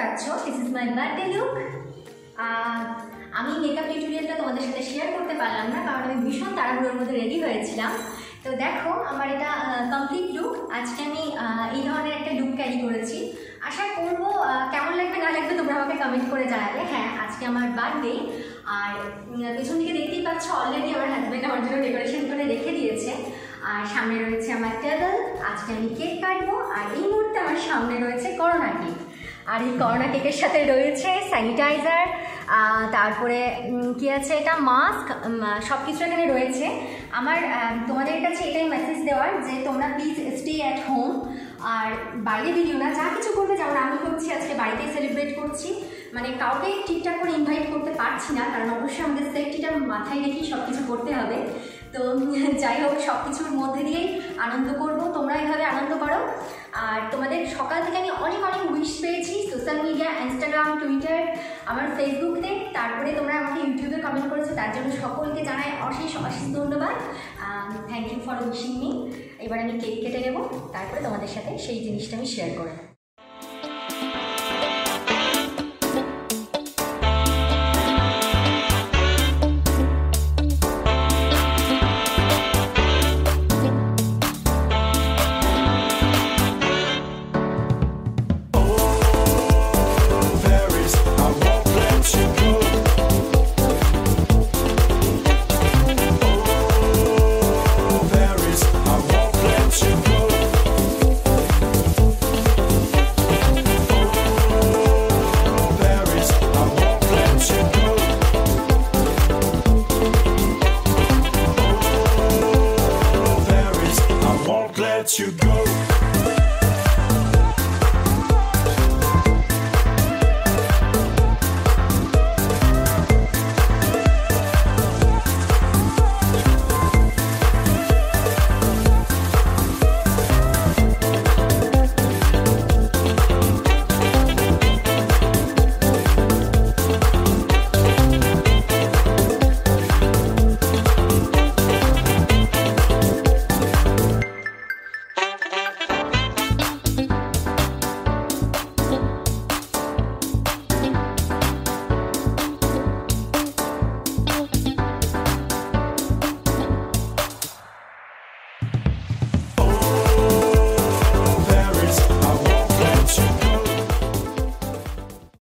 পাচ্ছ, this is my birthday look. আমি makeup টিউটোরিয়ালটা তোমাদের সাথে শেয়ার করতে পারলাম না, কারণ আমি ভীষণ তাড়াহুড়োর মধ্যে রেডি হয়েছিলাম। তো দেখো আমার এটা কমপ্লিট লুক। আজকে আমি এই ধরনের একটা লুক ক্যারি করেছি। আশা করবো কেমন লাগবে না লাগবে তোমরা আমাকে কমেন্ট করে জানাবে। হ্যাঁ, আজকে আমার বার্থডে, আর পেছন দিকে দেখতেই পাচ্ছ অলরেডি আমার হাজব্যান্ড আমার জন্য ডেকোরেশন করে রেখে দিয়েছে। আর সামনে রয়েছে আমার টেবিল, আজকে আমি কেক কাটবো। আর এই মুহূর্তে আমার সামনে রয়েছে করোনা কেক, আর এই করোনা কেকের সাথে রয়েছে স্যানিটাইজার, তারপরে কি আছে এটা মাস্ক, সব কিছু এখানে রয়েছে। আমার তোমাদের কাছে এটাই মেসেজ দেওয়ার যে তোমরা প্লিজ স্টে অ্যাট হোম, আর বাইরে ভিডিও না, যা কিছু করবে, যেমন আমি করছি আজকে বাড়িতেই সেলিব্রেট করছি, মানে কাউকে ঠিকঠাক করে ইনভাইট করতে পারছি না, কারণ অবশ্যই আমাদের সেফটিটা মাথায় রেখেই সব কিছু করতে হবে। তো যাই হোক, সব কিছুর মধ্যে দিয়েই আনন্দ করব, তোমরা এইভাবে আনন্দ করো। আর তোমাদের সকাল থেকে আমি অনেক অনেক উইশ পেয়েছি সোশ্যাল মিডিয়া, ইনস্টাগ্রাম, টুইটার, আমার ফেসবুকে, তারপরে তোমরা আমাকে ইউটিউবে কমেন্ট করেছো, তার জন্য সকলকে জানাই অশেষ অশেষ ধন্যবাদ। Thank you for wishing me. এবার আমি কেক কেটে নেবো, তারপরে তোমাদের সাথে সেই জিনিসটা আমি শেয়ার করে নেব। You go.